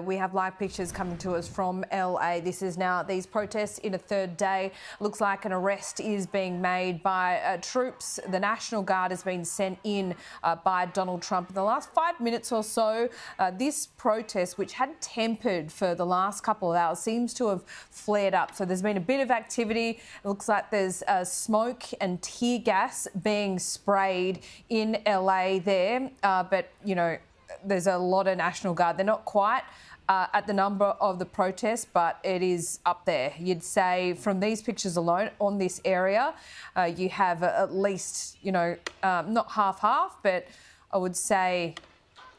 We have live pictures coming to us from LA. This is now these protests in a third day. Looks like an arrest is being made by troops. The National Guard has been sent in by Donald Trump in the last 5 minutes or so. This protest, which had tempered for the last couple of hours, seems to have flared up. So there's been a bit of activity. It looks like there's smoke and tear gas being sprayed in LA there. But, you know, there's a lot of National Guard. They're not quite at the number of the protests, but it is up there. You'd say from these pictures alone on this area, you have at least, you know, not half-half, but I would say,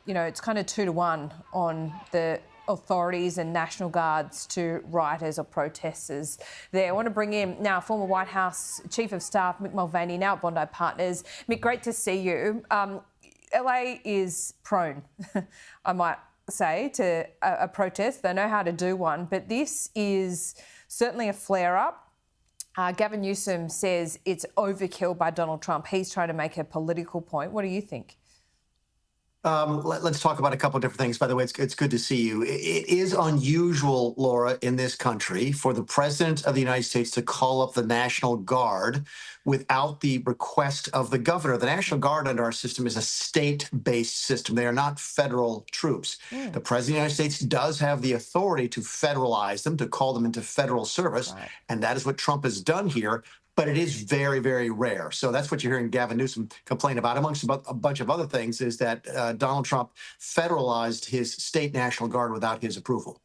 you know, it's kind of 2-to-1 on the authorities and National Guards to rioters or protesters there. I want to bring in now former White House Chief of Staff Mick Mulvaney, now at Bondi Partners. Mick, great to see you. LA is prone, I might say, to a protest. They know how to do one, but this is certainly a flare-up. Gavin Newsom says it's overkill by Donald Trump. He's trying to make a political point. What do you think? Let's talk about a couple of different things. By the way, it's good to see you. It is unusual, Laura, in this country for the President of the United States to call up the National Guard without the request of the governor. The National Guard under our system is a state-based system. They are not federal troops. The President of the United States does have the authority to federalize them, to call them into federal service, and that is what Trump has done here. But it is very, very rare. So that's what you're hearing Gavin Newsom complain about, amongst a bunch of other things, is that Donald Trump federalized his state National Guard without his approval.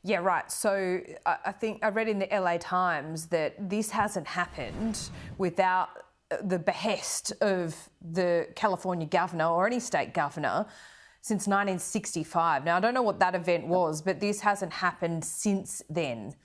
Yeah, right. So I think I read in the LA Times that this hasn't happened without the behest of the California governor or any state governor since 1965. Now, I don't know what that event was, but this hasn't happened since then.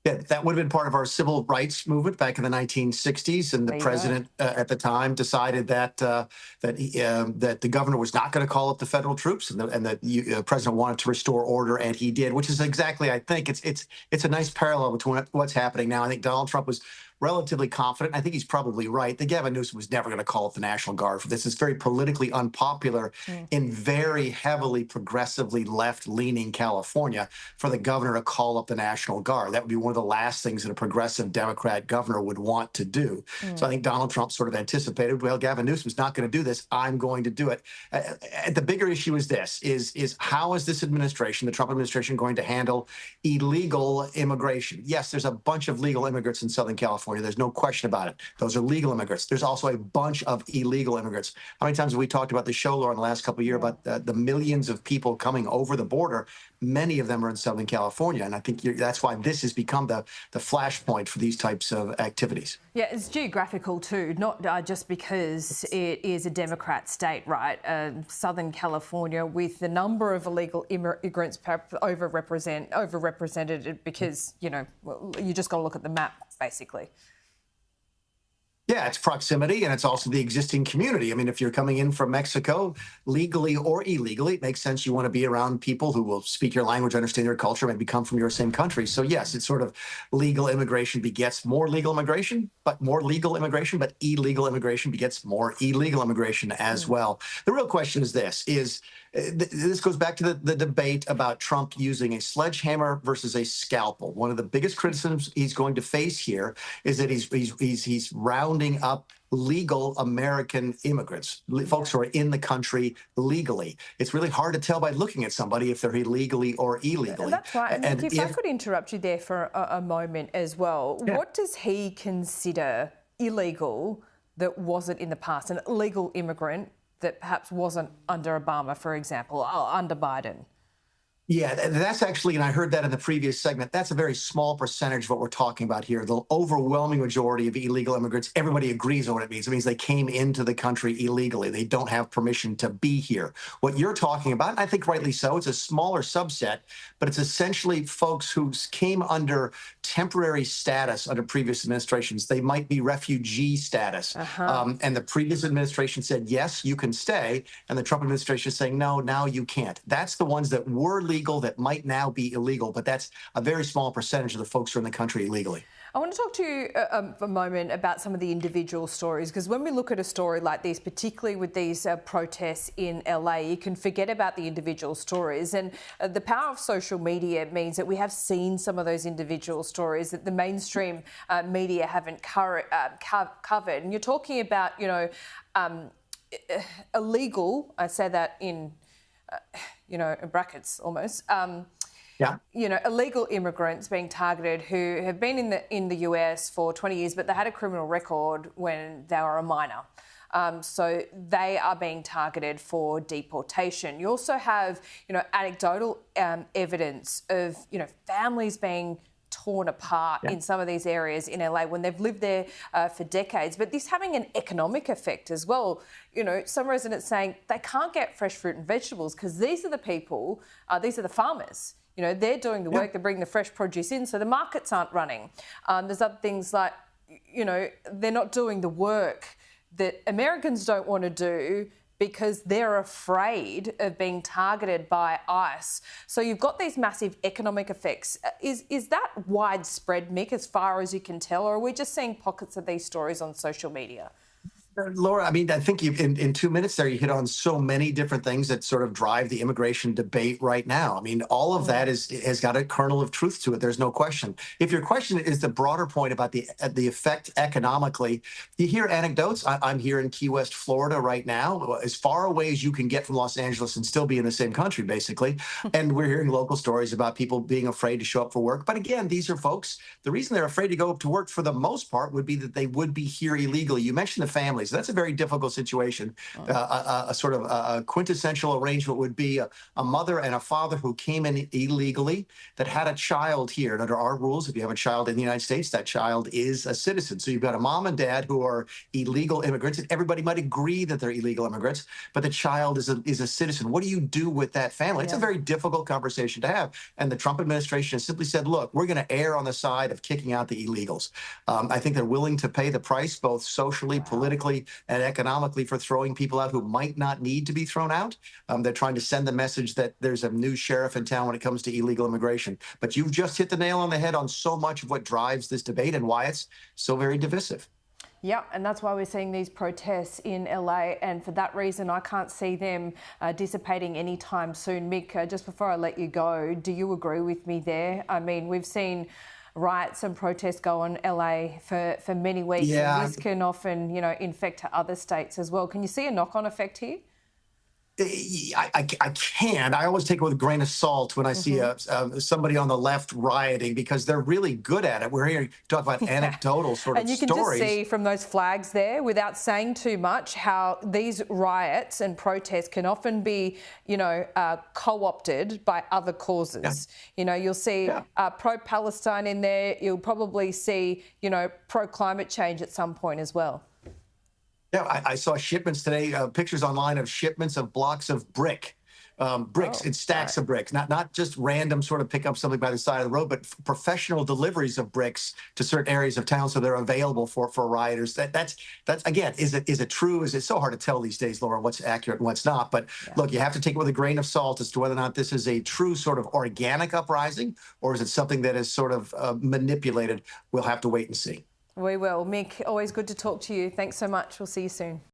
Yeah, that would have been part of our civil rights movement back in the 1960s, and the president at the time decided that that the governor was not going to call up the federal troops, and the president wanted to restore order, and he did, which is exactly, I think, it's a nice parallel between what's happening now. I think Donald Trump was relatively confident. I think he's probably right. The Gavin Newsom was never going to call up the National Guard for this. It's very politically unpopular in very heavily progressively left-leaning California for the governor to call up the National Guard. That would be one of the last things that a progressive Democrat governor would want to do. So I think Donald Trump sort of anticipated, well, Gavin Newsom's not going to do this. I'm going to do it. The bigger issue is this, is how is this administration, the Trump administration, going to handle illegal immigration? Yes, there's a bunch of legal immigrants in Southern California. There's no question about it. Those are legal immigrants. There's also a bunch of illegal immigrants. How many times have we talked about the show, Laura, in the last couple of years about the millions of people coming over the border? Many of them are in Southern California, and I think that's why this has become the flashpoint for these types of activities. Yeah, it's geographical too, not just because it is a Democrat state, right? Southern California, with the number of illegal immigrants perhaps overrepresented because, you know, you just got to look at the map, basically. Yeah, it's proximity, and it's also the existing community. I mean, if you're coming in from Mexico, legally or illegally, it makes sense you want to be around people who will speak your language, understand your culture, maybe come from your same country. So yes, it's sort of legal immigration begets more legal immigration, but illegal immigration begets more illegal immigration as well. The real question is this, this goes back to the debate about Trump using a sledgehammer versus a scalpel. One of the biggest criticisms he's going to face here is that he's rounding up legal American immigrants, folks who are in the country legally. It's really hard to tell by looking at somebody if they're illegally or illegally. That's right. And if I could interrupt you there for a moment as well, what does he consider illegal that wasn't in the past? An illegal immigrant that perhaps wasn't under Obama, for example, or under Biden? Yeah, that's actually, and I heard that in the previous segment, that's a very small percentage of what we're talking about here. The overwhelming majority of illegal immigrants, everybody agrees on what it means. It means they came into the country illegally. They don't have permission to be here. What you're talking about, and I think rightly so, it's a smaller subset, but it's essentially folks who came under temporary status under previous administrations. They might be refugee status. And the previous administration said, yes, you can stay. And the Trump administration is saying, no, now you can't. That's the ones that were legal that might now be illegal, but that's a very small percentage of the folks who are in the country illegally. I want to talk to you for a moment about some of the individual stories, because when we look at a story like this, particularly with these protests in LA, you can forget about the individual stories. And the power of social media means that we have seen some of those individual stories that the mainstream media haven't covered. And you're talking about, illegal, I say that in, in brackets almost, illegal immigrants being targeted who have been in the US for 20 years, but they had a criminal record when they were a minor. So they are being targeted for deportation. You also have, anecdotal evidence of, families being torn apart in some of these areas in LA when they've lived there for decades. But this having an economic effect as well. Some residents saying they can't get fresh fruit and vegetables because these are the people, these are the farmers. They're doing the work, they're bringing the fresh produce in, so the markets aren't running. There's other things like, they're not doing the work that Americans don't want to do because they're afraid of being targeted by ICE. So you've got these massive economic effects. Is that widespread, Mick, as far as you can tell, or are we just seeing pockets of these stories on social media? Laura, I think you in 2 minutes there, you hit on so many different things that sort of drive the immigration debate right now. All of that has got a kernel of truth to it. There's no question. If your question is the broader point about the effect economically, you hear anecdotes. I'm here in Key West, Florida right now, as far away as you can get from Los Angeles and still be in the same country, basically. And we're hearing local stories about people being afraid to show up for work. But again, these are folks, the reason they're afraid to go up to work for the most part would be that they would be here illegally. You mentioned the families. That's a very difficult situation. A sort of a quintessential arrangement would be a mother and a father who came in illegally that had a child here. And under our rules, if you have a child in the United States, that child is a citizen. So you've got a mom and dad who are illegal immigrants, and everybody might agree that they're illegal immigrants, but the child is a citizen. What do you do with that family? It's a very difficult conversation to have. And the Trump administration has simply said, look, we're going to err on the side of kicking out the illegals. I think they're willing to pay the price, both socially, politically, and economically, for throwing people out who might not need to be thrown out. They're trying to send the message that there's a new sheriff in town when it comes to illegal immigration. But you've just hit the nail on the head on so much of what drives this debate and why it's so very divisive. Yeah, and that's why we're seeing these protests in LA, and for that reason, I can't see them dissipating anytime soon. Mick, just before I let you go, do you agree with me there? We've seen riots and protests go on LA for many weeks, and this can often, infect to other states as well. Can you see a knock-on effect here? I can. I always take it with a grain of salt when I see somebody on the left rioting, because they're really good at it. We're here to talk about anecdotal sort of stories. And you can just see from those flags there, without saying too much, how these riots and protests can often be, co-opted by other causes. You'll see pro-Palestine in there. You'll probably see, pro-climate change at some point as well. Yeah, I saw shipments today, pictures online of shipments of blocks of bricks in stacks of bricks, not just random sort of pick up something by the side of the road, but professional deliveries of bricks to certain areas of town so they're available for rioters. That's again, is it true? Is it so hard to tell these days, Laura, what's accurate and what's not? But look, you have to take it with a grain of salt as to whether or not this is a true sort of organic uprising, or is it something that is sort of manipulated? We'll have to wait and see. We will. Mick, always good to talk to you. Thanks so much. We'll see you soon.